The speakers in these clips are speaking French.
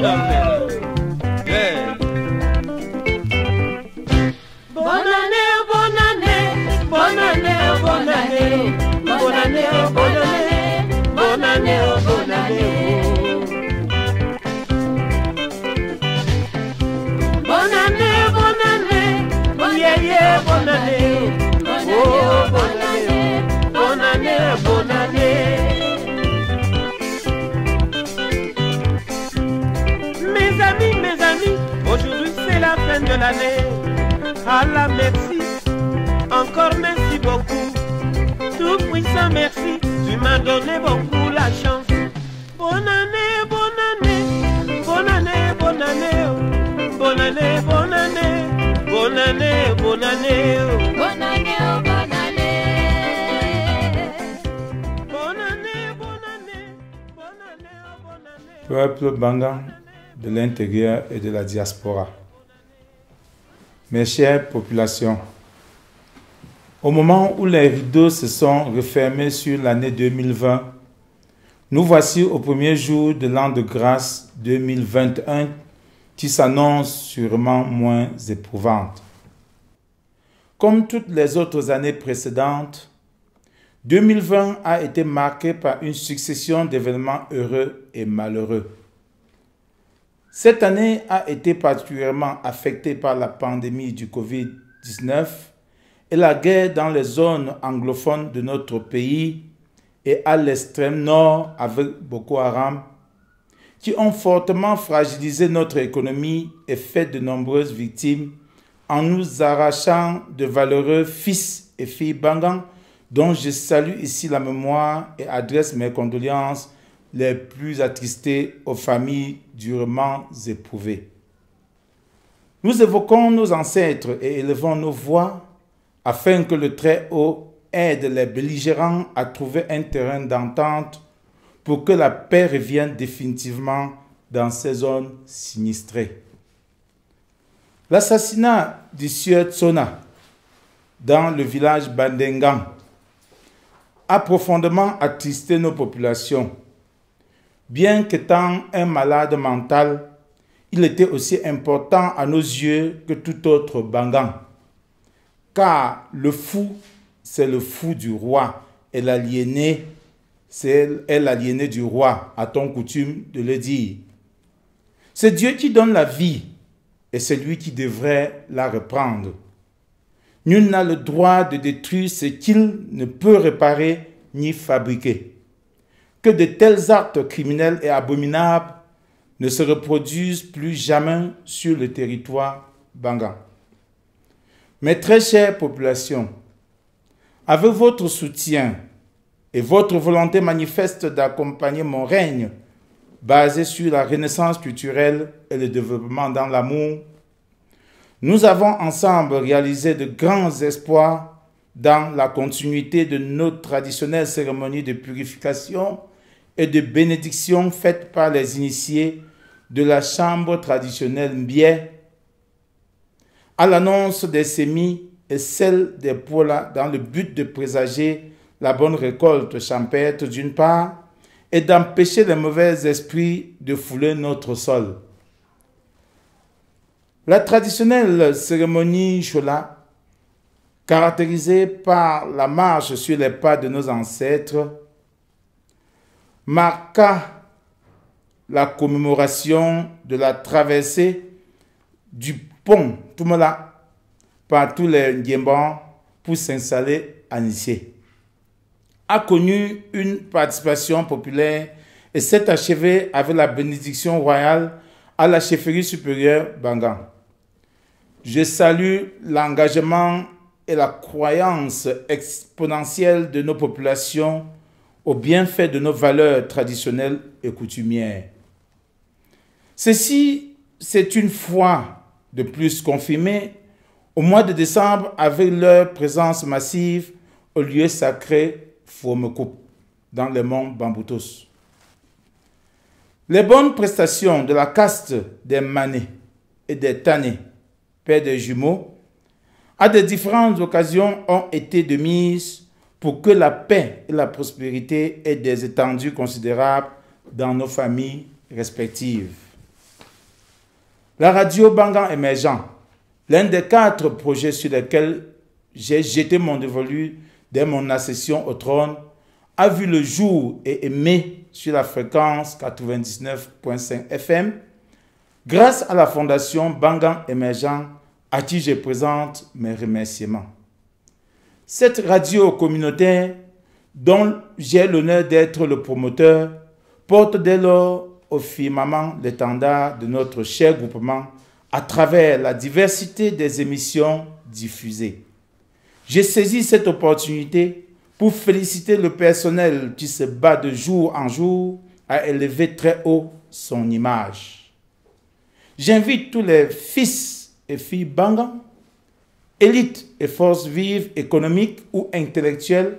Yeah. Bonne année, bonne année, bonne année, bonne année, bonne année, bonne année, bonne année, bonne année. Bonne année, bonne année, yeah, yeah, bonne année, oh, bonne année, bonne année, bonne année. Mes amis, aujourd'hui c'est la fin de l'année. Allah merci, encore merci beaucoup. Tout puissant merci, tu m'as donné beaucoup la chance. Bonne année, bonne année, bonne année, bonne année, bonne année, bonne année, bonne année, bonne année, bonne année, bonne année, bonne année, bonne année, bonne année, bonne année. Peuple Bangan de l'intérieur et de la diaspora. Mes chères populations, au moment où les rideaux se sont refermés sur l'année 2020, nous voici au premier jour de l'an de grâce 2021 qui s'annonce sûrement moins éprouvante. Comme toutes les autres années précédentes, 2020 a été marqué par une succession d'événements heureux et malheureux. Cette année a été particulièrement affectée par la pandémie du Covid-19 et la guerre dans les zones anglophones de notre pays et à l'extrême nord avec Boko Haram, qui ont fortement fragilisé notre économie et fait de nombreuses victimes en nous arrachant de valeureux fils et filles Bangan, dont je salue ici la mémoire et adresse mes condoléances les plus attristées aux familles durement éprouvées. Nous évoquons nos ancêtres et élevons nos voix afin que le Très-Haut aide les belligérants à trouver un terrain d'entente pour que la paix revienne définitivement dans ces zones sinistrées. L'assassinat du sieur Tsona dans le village Bandengan a profondément attristé nos populations. Bien qu'étant un malade mental, il était aussi important à nos yeux que tout autre Bangan. Car le fou, c'est le fou du roi, et l'aliéné, c'est l'aliéné du roi, a-t-on coutume de le dire. C'est Dieu qui donne la vie, et c'est lui qui devrait la reprendre. Nul n'a le droit de détruire ce qu'il ne peut réparer ni fabriquer. Que de tels actes criminels et abominables ne se reproduisent plus jamais sur le territoire Bangan. Mes très chères populations, avec votre soutien et votre volonté manifeste d'accompagner mon règne basé sur la renaissance culturelle et le développement dans l'amour, nous avons ensemble réalisé de grands espoirs dans la continuité de nos traditionnelles cérémonies de purification et de bénédiction faites par les initiés de la chambre traditionnelle Mbié, à l'annonce des semis et celle des polas dans le but de présager la bonne récolte champêtre d'une part et d'empêcher les mauvais esprits de fouler notre sol. La traditionnelle cérémonie Chola, caractérisée par la marche sur les pas de nos ancêtres, marqua la commémoration de la traversée du pont Tumala par tous les Ndiembans pour s'installer à Nissé. A connu une participation populaire et s'est achevé avec la bénédiction royale à la chefferie supérieure Bangan. Je salue l'engagement et la croyance exponentielle de nos populations au bienfait de nos valeurs traditionnelles et coutumières. Ceci, c'est une fois de plus confirmé au mois de décembre avec leur présence massive au lieu sacré Fomekoup dans les monts Bamboutos. Les bonnes prestations de la caste des Mané et des Tané, pères des jumeaux, à de différentes occasions ont été de mise pour que la paix et la prospérité aient des étendues considérables dans nos familles respectives. La radio Bangan émergent, l'un des 4 projets sur lesquels j'ai jeté mon dévolu dès mon accession au trône, a vu le jour et émet sur la fréquence 99.5 FM grâce à la fondation Bangan émergent à qui je présente mes remerciements. Cette radio communautaire, dont j'ai l'honneur d'être le promoteur, porte dès lors au firmament l'étendard de notre cher groupement à travers la diversité des émissions diffusées. J'ai saisi cette opportunité pour féliciter le personnel qui se bat de jour en jour à élever très haut son image. J'invite tous les fils et filles Bangan, élites et forces vives économiques ou intellectuelles,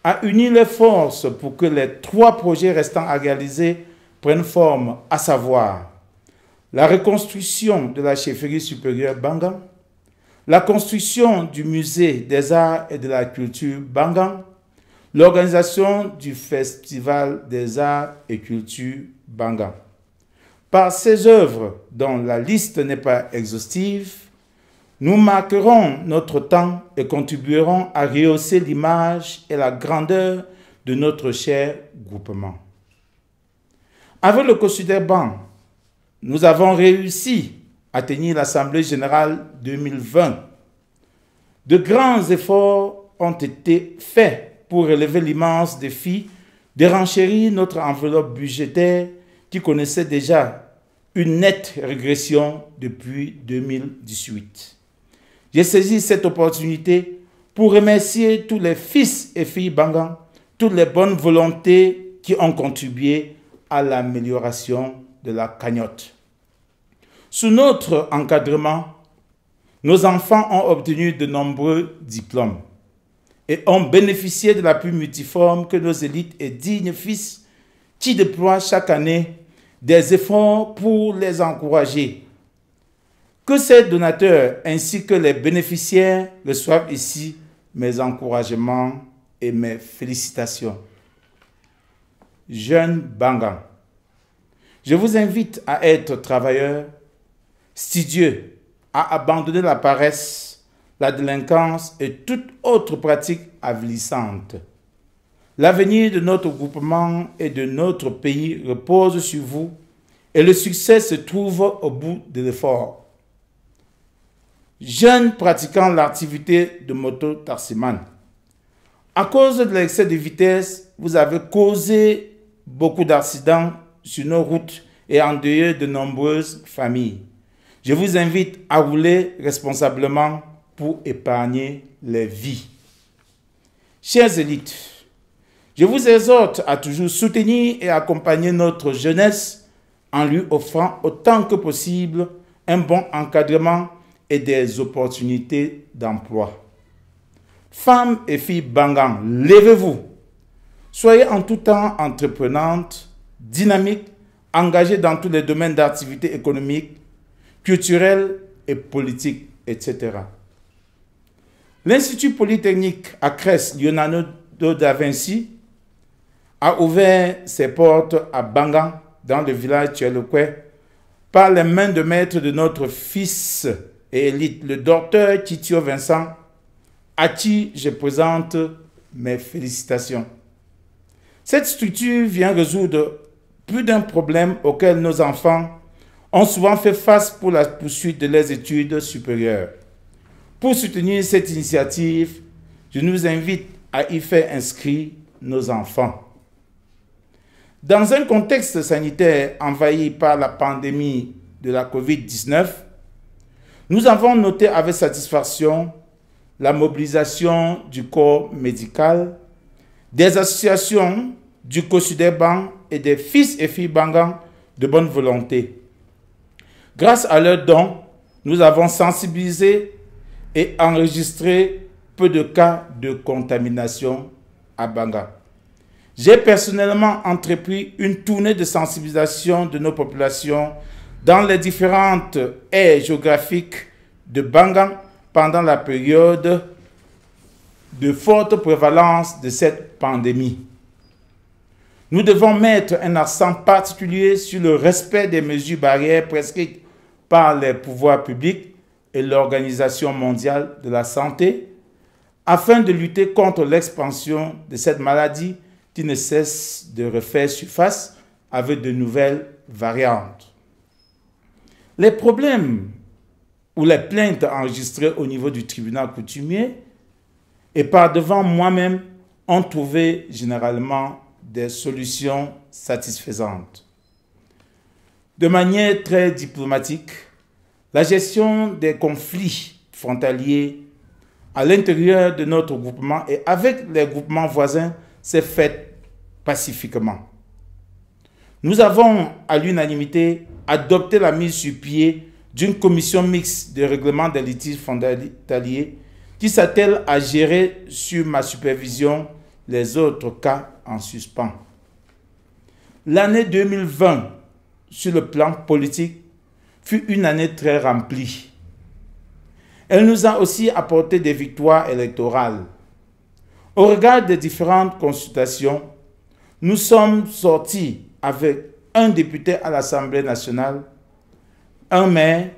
à unir les forces pour que les 3 projets restants à réaliser prennent forme, à savoir la reconstruction de la chefferie supérieure Bangan, la construction du musée des arts et de la culture Bangan, l'organisation du festival des arts et culture Bangan. Par ces œuvres, dont la liste n'est pas exhaustive, nous marquerons notre temps et contribuerons à rehausser l'image et la grandeur de notre cher groupement. Avec le COSUDERBAN, nous avons réussi à tenir l'Assemblée générale 2020. De grands efforts ont été faits pour relever l'immense défi de renchérir notre enveloppe budgétaire qui connaissait déjà une nette régression depuis 2018. J'ai saisi cette opportunité pour remercier tous les fils et filles Bangan, toutes les bonnes volontés qui ont contribué à l'amélioration de la cagnotte. Sous notre encadrement, nos enfants ont obtenu de nombreux diplômes et ont bénéficié de l'appui multiforme que nos élites et dignes fils qui déploient chaque année des efforts pour les encourager. Que ces donateurs ainsi que les bénéficiaires reçoivent ici mes encouragements et mes félicitations. Jeunes Bangan, je vous invite à être travailleurs, studieux, à abandonner la paresse, la délinquance et toute autre pratique avilissante. L'avenir de notre groupement et de notre pays repose sur vous et le succès se trouve au bout de l'effort. Jeunes pratiquant l'activité de moto-taximan, à cause de l'excès de vitesse, vous avez causé beaucoup d'accidents sur nos routes et endeuillé de nombreuses familles. Je vous invite à rouler responsablement pour épargner les vies. Chers élites, je vous exhorte à toujours soutenir et accompagner notre jeunesse en lui offrant autant que possible un bon encadrement et des opportunités d'emploi. Femmes et filles Bangan, levez-vous. Soyez en tout temps entreprenantes, dynamiques, engagées dans tous les domaines d'activité économique, culturelle et politique, etc. L'Institut Polytechnique à Cress Leonardo da Vinci a ouvert ses portes à Bangan, dans le village Tchelokwe, par les mains de maître de notre fils et élite, le docteur Titio Vincent, à qui je présente mes félicitations. Cette structure vient résoudre plus d'un problème auquel nos enfants ont souvent fait face pour la poursuite de leurs études supérieures. Pour soutenir cette initiative, je nous invite à y faire inscrire nos enfants. Dans un contexte sanitaire envahi par la pandémie de la COVID-19, nous avons noté avec satisfaction la mobilisation du corps médical, des associations du COSUDERBAN et des fils et filles Bangan de bonne volonté. Grâce à leurs dons, nous avons sensibilisé et enregistré peu de cas de contamination à Bangan. J'ai personnellement entrepris une tournée de sensibilisation de nos populations dans les différentes aires géographiques de Bangan pendant la période de forte prévalence de cette pandémie. Nous devons mettre un accent particulier sur le respect des mesures barrières prescrites par les pouvoirs publics et l'Organisation mondiale de la santé afin de lutter contre l'expansion de cette maladie qui ne cesse de refaire surface avec de nouvelles variantes. Les problèmes ou les plaintes enregistrées au niveau du tribunal coutumier et par devant moi-même ont trouvé généralement des solutions satisfaisantes. De manière très diplomatique, la gestion des conflits frontaliers à l'intérieur de notre groupement et avec les groupements voisins s'est faite pacifiquement. Nous avons à l'unanimité adopté la mise sur pied d'une commission mixte de règlement des litiges frontaliers qui s'attelle à gérer sur ma supervision les autres cas en suspens. L'année 2020, sur le plan politique, fut une année très remplie. Elle nous a aussi apporté des victoires électorales. Au regard des différentes consultations, nous sommes sortis avec un député à l'Assemblée nationale, un maire,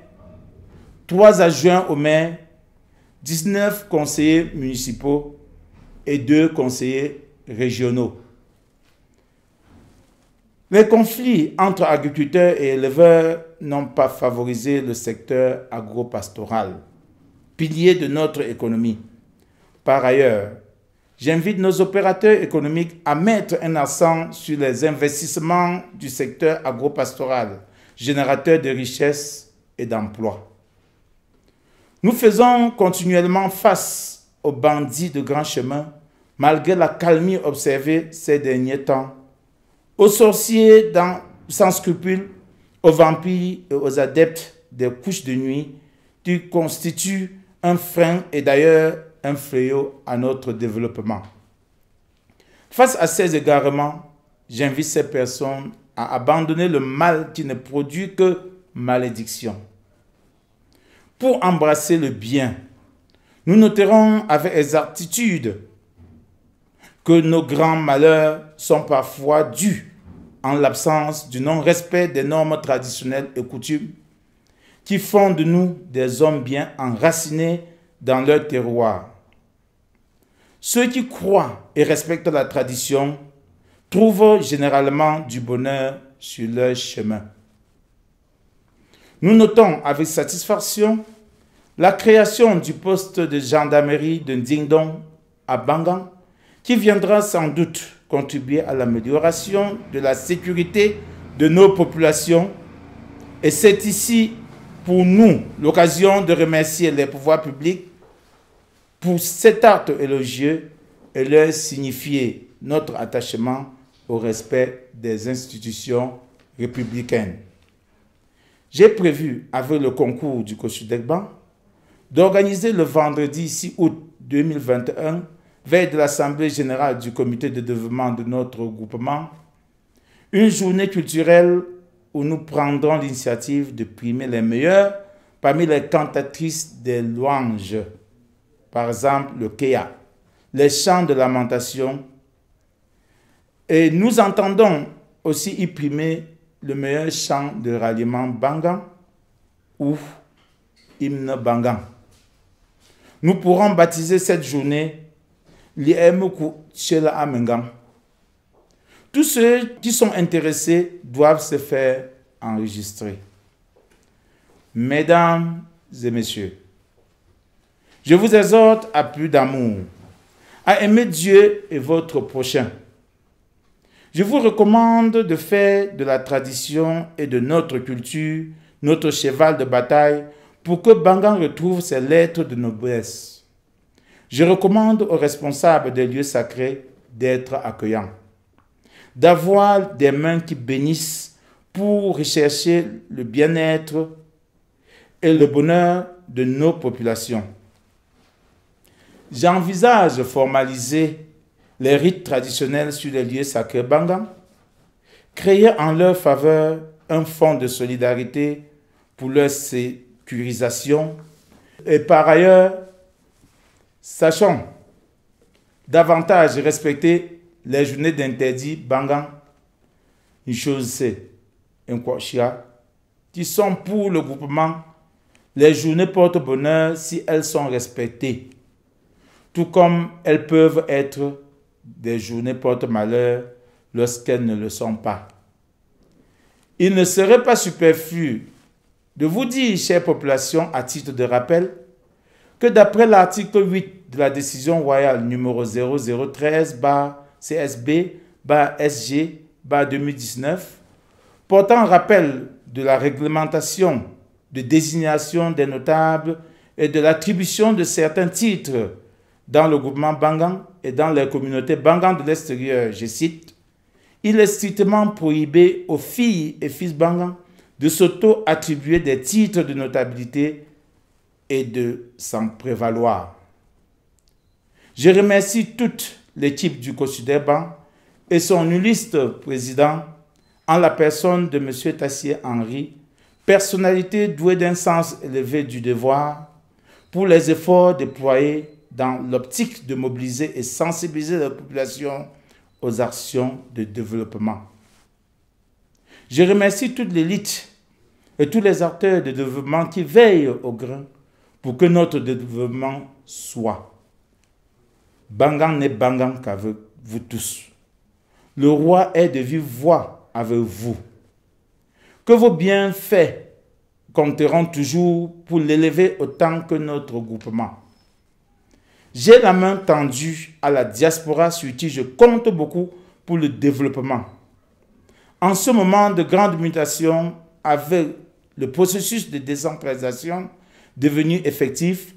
3 adjoints au maire, 19 conseillers municipaux et 2 conseillers régionaux. Les conflits entre agriculteurs et éleveurs n'ont pas favorisé le secteur agro-pastoral, pilier de notre économie. Par ailleurs, j'invite nos opérateurs économiques à mettre un accent sur les investissements du secteur agro-pastoral, générateur de richesses et d'emplois. Nous faisons continuellement face aux bandits de grand chemin, malgré la calmie observée ces derniers temps, aux sorciers sans scrupules, aux vampires et aux adeptes des couches de nuit qui constituent un frein et d'ailleurs un fléau à notre développement. Face à ces égarements, j'invite ces personnes à abandonner le mal qui ne produit que malédiction. Pour embrasser le bien, nous noterons avec exactitude que nos grands malheurs sont parfois dus en l'absence du non-respect des normes traditionnelles et coutumes qui font de nous des hommes bien enracinés dans leur terroir. Ceux qui croient et respectent la tradition trouvent généralement du bonheur sur leur chemin. Nous notons avec satisfaction la création du poste de gendarmerie de Dingdong à Bangang, qui viendra sans doute contribuer à l'amélioration de la sécurité de nos populations. Et c'est ici pour nous l'occasion de remercier les pouvoirs publics pour cet acte élogieux et leur signifier notre attachement au respect des institutions républicaines. J'ai prévu, avec le concours du COSUDECBAN, d'organiser le vendredi 6 août 2021, veille de l'Assemblée générale du comité de développement de notre groupement, une journée culturelle où nous prendrons l'initiative de primer les meilleurs parmi les cantatrices des louanges. Par exemple, le Kéa, les chants de lamentation. Et nous entendons aussi y primer le meilleur chant de ralliement Bangang ou hymne Bangang. Nous pourrons baptiser cette journée Liemuku Chela Amengang. Tous ceux qui sont intéressés doivent se faire enregistrer. Mesdames et messieurs, je vous exhorte à plus d'amour, à aimer Dieu et votre prochain. Je vous recommande de faire de la tradition et de notre culture notre cheval de bataille pour que Bangang retrouve ses lettres de noblesse. Je recommande aux responsables des lieux sacrés d'être accueillants, d'avoir des mains qui bénissent pour rechercher le bien-être et le bonheur de nos populations. J'envisage de formaliser les rites traditionnels sur les lieux sacrés Bangang, créer en leur faveur un fonds de solidarité pour leur sécurisation et par ailleurs, sachons davantage respecter les journées d'interdit Bangang. Une chose c'est, un quoi chia, qui sont pour le groupement les journées porte-bonheur si elles sont respectées, tout comme elles peuvent être des journées porte-malheur lorsqu'elles ne le sont pas. Il ne serait pas superflu de vous dire, chère population, à titre de rappel, que d'après l'article 8 de la décision royale numéro 0013-CSB-SG-2019, portant rappel de la réglementation de désignation des notables et de l'attribution de certains titres dans le groupement Bangang et dans les communautés Bangang de l'extérieur, je cite, « Il est strictement prohibé aux filles et fils Bangang de s'auto-attribuer des titres de notabilité et de s'en prévaloir. » Je remercie toute l'équipe du COSUDEBAN et son illustre président en la personne de M. Tassier Henry, personnalité douée d'un sens élevé du devoir, pour les efforts déployés dans l'optique de mobiliser et sensibiliser la population aux actions de développement. Je remercie toute l'élite et tous les acteurs de développement qui veillent au grain pour que notre développement soit. Bangang n'est Bangang qu'avec vous tous. Le roi est de vive voix avec vous. Que vos bienfaits compteront toujours pour l'élever autant que notre groupement. J'ai la main tendue à la diaspora sur qui je compte beaucoup pour le développement. En ce moment de grande mutation, avec le processus de décentralisation devenu effectif,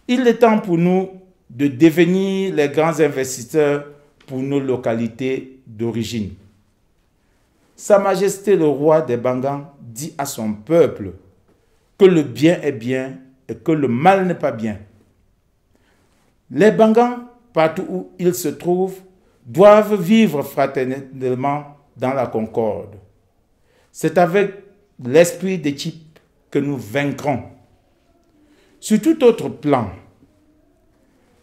il est temps pour nous de devenir les grands investisseurs pour nos localités d'origine. Sa Majesté le roi des Bangang dit à son peuple que le bien est bien et que le mal n'est pas bien. Les Bangang, partout où ils se trouvent, doivent vivre fraternellement dans la concorde. C'est avec l'esprit d'équipe que nous vaincrons. Sur tout autre plan,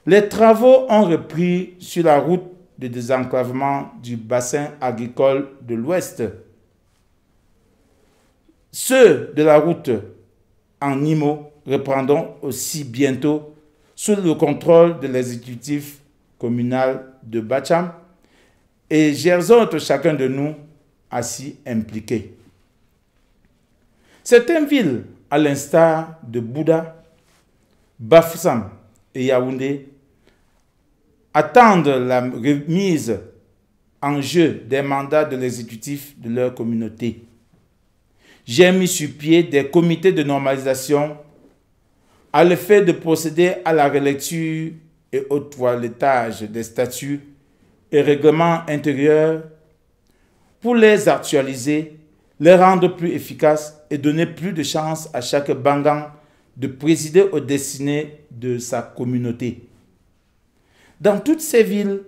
les travaux ont repris sur la route de désenclavement du bassin agricole de l'Ouest. Ceux de la route en Nimo reprendront aussi bientôt sous le contrôle de l'exécutif communal de Bacham et j'exhorte chacun de nous à s'y impliquer. Certaines villes, à l'instar de Bouddha, Bafoussam et Yaoundé, attendent la remise en jeu des mandats de l'exécutif de leur communauté. J'ai mis sur pied des comités de normalisation à l'effet de procéder à la relecture et au toilettage des statuts et règlements intérieurs pour les actualiser, les rendre plus efficaces et donner plus de chance à chaque Bangang de présider aux destinées de sa communauté. Dans toutes ces villes,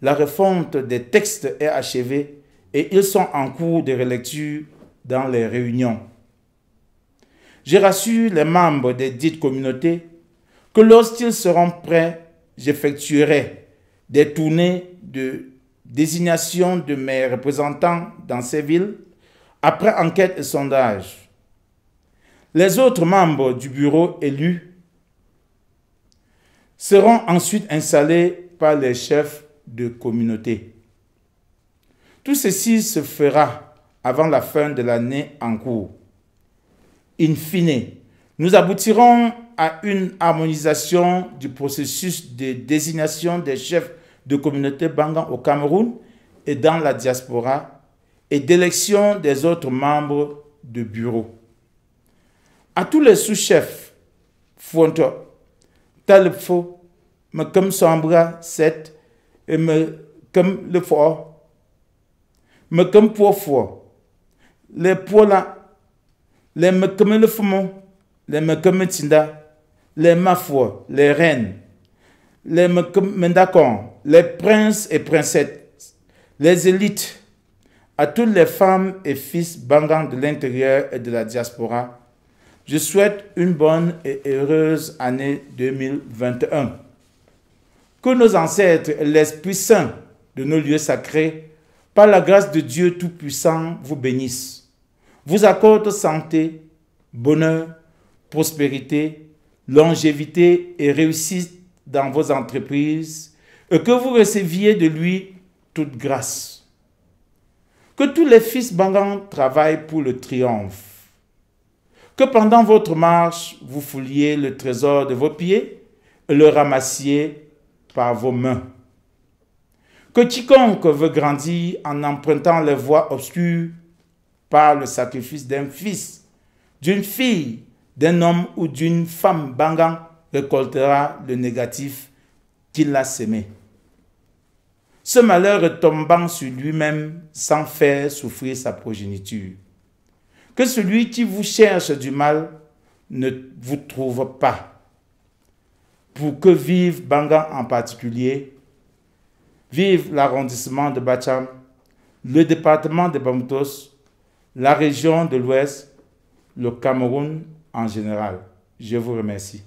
la refonte des textes est achevée et ils sont en cours de relecture dans les réunions. Je rassure les membres des dites communautés que lorsqu'ils seront prêts, j'effectuerai des tournées de désignation de mes représentants dans ces villes après enquête et sondage. Les autres membres du bureau élus seront ensuite installés par les chefs de communauté. Tout ceci se fera avant la fin de l'année en cours. In fine, nous aboutirons à une harmonisation du processus de désignation des chefs de communauté Bangang au Cameroun et dans la diaspora et d'élection des autres membres du bureau. À tous les sous-chefs, Fonto, Talfo, Mekem Sombra 7 et Mekem le Fort, Mekem Pofo, les Pola, les Mekem le Fumo, les Mekem Tinda, les Mafo, les reines, les Mekem Mendakon, les princes et princesses, les élites, à toutes les femmes et fils Bangang de l'intérieur et de la diaspora, je souhaite une bonne et heureuse année 2021. Que nos ancêtres et l'Esprit Saint de nos lieux sacrés, par la grâce de Dieu Tout-Puissant, vous bénissent, vous accorde santé, bonheur, prospérité, longévité et réussite dans vos entreprises et que vous receviez de lui toute grâce. Que tous les fils Bangan travaillent pour le triomphe. Que pendant votre marche, vous fouliez le trésor de vos pieds et le ramassiez par vos mains. Que quiconque veut grandir en empruntant les voies obscures par le sacrifice d'un fils, d'une fille, d'un homme ou d'une femme Bangan récoltera le négatif qu'il a semé. Ce malheur retombant sur lui-même sans faire souffrir sa progéniture. Que celui qui vous cherche du mal ne vous trouve pas. Pour que vive Bangan en particulier, vive l'arrondissement de Bacham, le département de Bamoutos, la région de l'Ouest, le Cameroun en général. Je vous remercie.